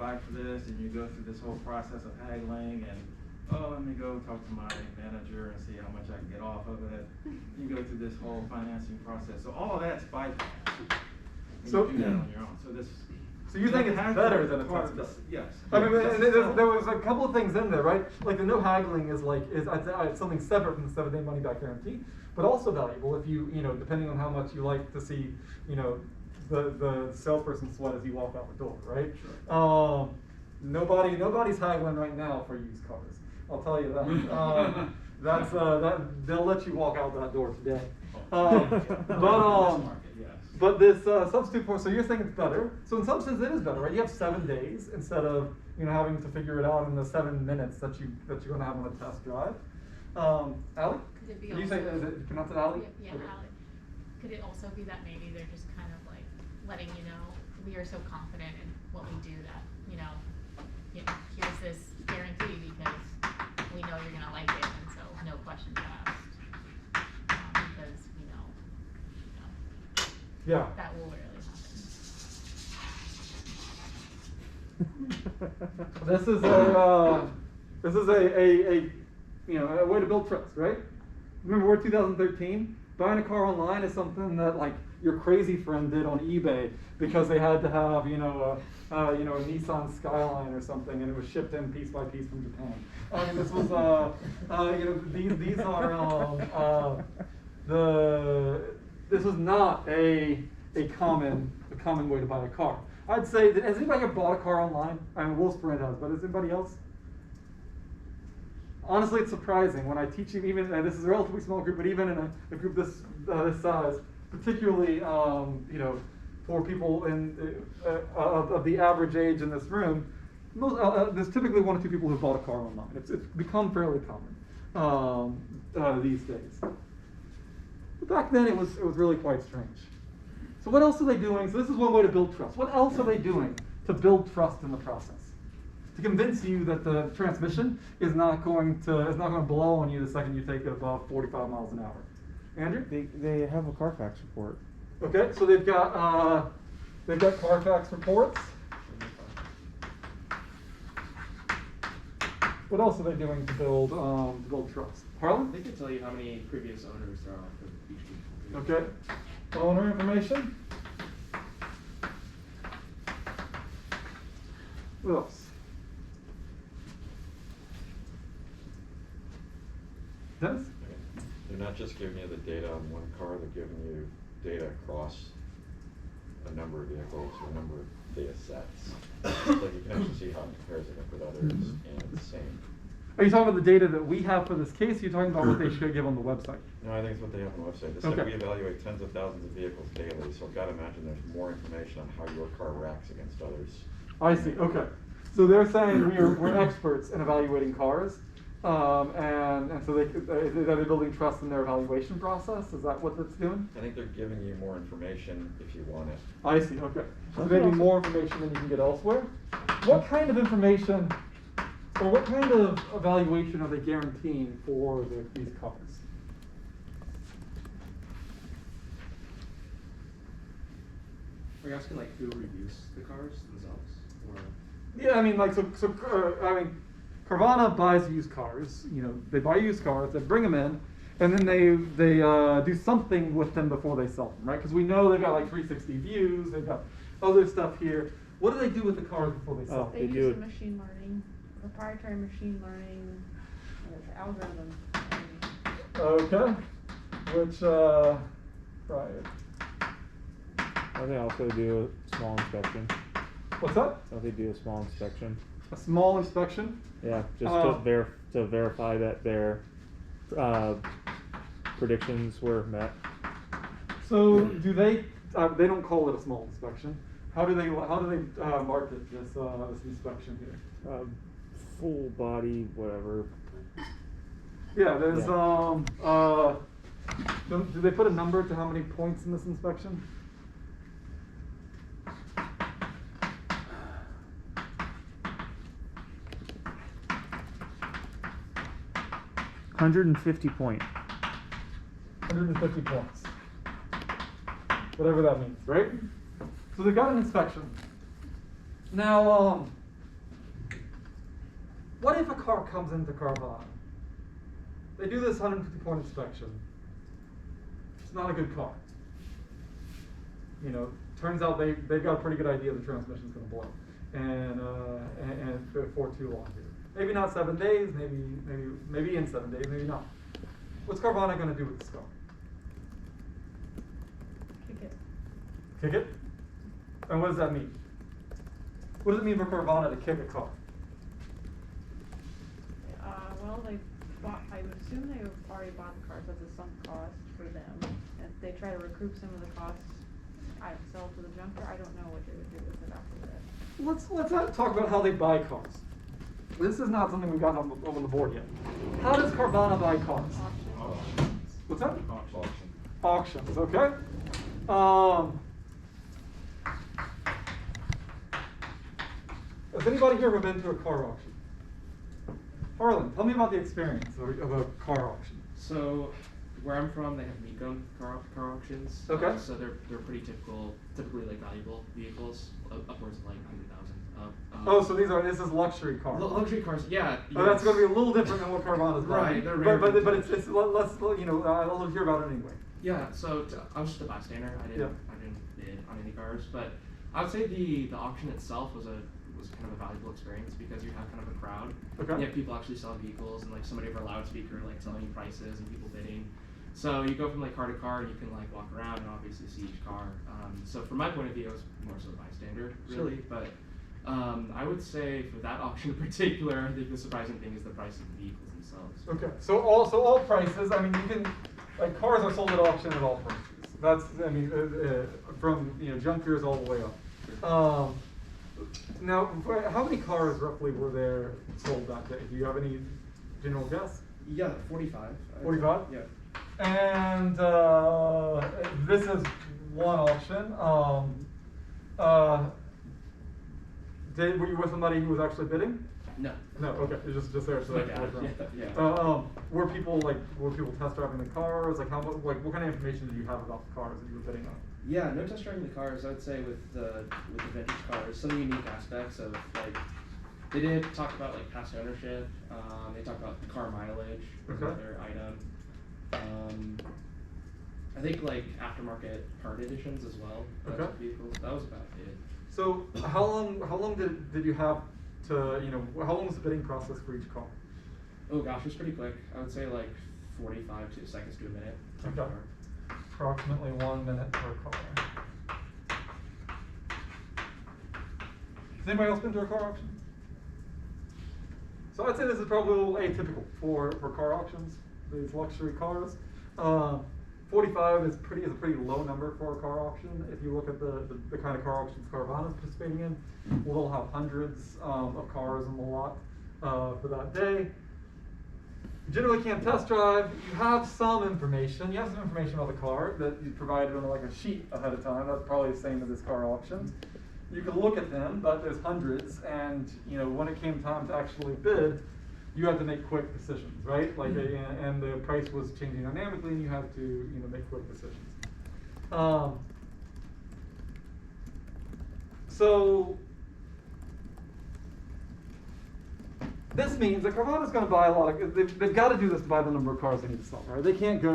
buy for this, and you go through this whole process of haggling and, oh, let me go talk to my manager and see how much I can get off of it. You go through this whole financing process. So all of that's bypassed. So you do that on your own. So you think it's better than a test bed? Yes. I mean, there was a couple of things in there, right? Like the no haggling is something separate from the 7-day money back guarantee, but also valuable if you depending on how much you like to see the salesperson sweat as you walk out the door, right? Sure. Nobody's haggling right now for used cars. I'll tell you that. They'll let you walk out that door today. But this substitute for, so you're saying it's better. So in some sense it is better, right? You have 7 days instead of having to figure it out in the 7 minutes that you're going to have on a test drive. Allie? Could it be Did you say, is it pronounced it Allie? Yeah, okay. Allie. Could it also be that maybe they're just kind of like letting you know we are so confident in what we do that here's this guarantee because we know you're gonna like it, and so no questions asked because we know Yeah. that will rarely happen. This is a way to build trust, right? Remember, we're 2013. Buying a car online is something that like your crazy friend did on eBay because they had to have a Nissan Skyline or something, and it was shipped in piece by piece from Japan. I mean, this was these are this was not a common way to buy a car. I'd say that, has anybody ever bought a car online? I mean, Will Sprint has, but has anybody else? Honestly, it's surprising when I teach you, even this is a relatively small group, but even in a group this size, particularly for people of the average age in this room, there's typically 1 or 2 people who bought a car online. It's become fairly common these days. But back then, it was really quite strange. So what else are they doing? So this is one way to build trust. What else are they doing to build trust in the process? To convince you that the transmission is not going to blow on you the second you take it above 45 miles an hour. Andrew? They have a Carfax report. Okay, so they've got Carfax reports. What else are they doing to build trust? Harlan? They can tell you how many previous owners there are for each vehicle. Okay. Owner information. What else? Dennis? They're not just giving you the data on one car, they're giving you data across a number of vehicles or a number of data sets. So you can actually see how it compares it with others, and it's the same. Are you talking about the data that we have for this case? Or are you talking about what they should give on the website? No, I think it's what they have on the website. They said we evaluate tens of thousands of vehicles daily, so I've got to imagine there's more information on how your car ranks against others. I see, okay. So they're saying we're experts in evaluating cars, and so are they building trust in their evaluation process? Is that what it's doing? I think they're giving you more information if you want it. I see, okay. So maybe more information than you can get elsewhere. What kind of information, or what kind of evaluation are they guaranteeing for these cars? Are you asking like who reviews the cars themselves, or? Yeah, I mean, like, Carvana buys used cars. They buy used cars, they bring them in, and then they do something with them before they sell them, right? Because we know they've got like 360 views, they've got other stuff here. What do they do with the cars before they sell them? They use machine learning, proprietary machine learning algorithm. Okay, which right. They also do a small inspection. What's that? They do a small inspection. A small inspection? Yeah, just to verify that their predictions were met. So do they? They don't call it a small inspection. How do they market this inspection here? Full body, whatever. Yeah, there's do they put a number to how many points in this inspection? $150 points. 150 points. Whatever that means, right? So they've got an inspection. Now, what if a car comes into Carvana? They do this 150-point inspection. It's not a good car. You know, turns out they've got a pretty good idea the transmission's going to blow, and for too long here. Maybe not 7 days, maybe in 7 days, maybe not. What's Carvana going to do with this car? Kick it. Kick it? And what does that mean? What does it mean for Carvana to kick a car? Well, I would assume they've already bought the cars at a sunk cost for them. And if they try to recoup some of the costs, I'd sell to the junker. I don't know what they would do with it after that. Let's not talk about how they buy cars. This is not something we've got on the board yet. How does Carvana buy cars? Auction. What's that? Auction. Auctions, okay? Has anybody here ever been to a car auction? Harlan, tell me about the experience of a car auction. So, where I'm from, they have meat-owned car auctions. Okay. So they're pretty typically like valuable vehicles, upwards of like 100,000. Oh, so this is luxury cars. Luxury cars, yeah. Oh, that's yes. going to be a little different than what Carvana's buying. Right, they're very but different. it's less, you know, I'll hear about it anyway. Yeah, so I was just a bystander. I didn't bid on any cars, but I would say the auction itself was kind of a valuable experience because you have kind of a crowd. Okay. You have people actually selling vehicles and like somebody over a loudspeaker like telling you prices and people bidding. So you go from like car to car and you can like walk around and obviously see each car. So from my point of view, I was more so a bystander really, but I would say for that auction in particular, I think the surprising thing is the price of the vehicles themselves. Okay, so all prices. I mean, you can like cars are sold at auction at all prices. That's from junkers all the way up. Now, how many cars roughly were there sold that day? Do you have any general guess? Yeah, 45. 45? Yeah. And this is one auction. Were you with somebody who was actually bidding? No. No. Okay. It's just there. So My they can dad, look around. yeah. Were people test driving the cars? Like what kind of information did you have about the cars that you were bidding on? Yeah, no test driving the cars. I would say with the vintage cars, some unique aspects of like they did talk about like past ownership. They talked about car mileage, Okay. another item. I think like aftermarket part editions as well. Okay. Of vehicles. That was about it. So how long did you have to how long was the bidding process for each car? Oh gosh, it was pretty quick. I would say like 45 seconds to a minute. per Okay. car. Approximately 1 minute per car. Has anybody else been to a car auction? So I'd say this is probably a little atypical for car auctions, these luxury cars. 45 is a pretty low number for a car auction. If you look at the kind of car auctions Carvana is participating in, we'll have hundreds of cars in the lot for that day. You generally can't test drive. You have some information. You have some information about the car that you provided on like a sheet ahead of time. That's probably the same as this car auction. You can look at them, but there's hundreds, and when it came time to actually bid, you had to make quick decisions, right? Like, and the price was changing dynamically, and you had to make quick decisions. So this means that Carvana's going to buy a lot of. They've got to do this to buy the number of cars they need to sell, right? They can't go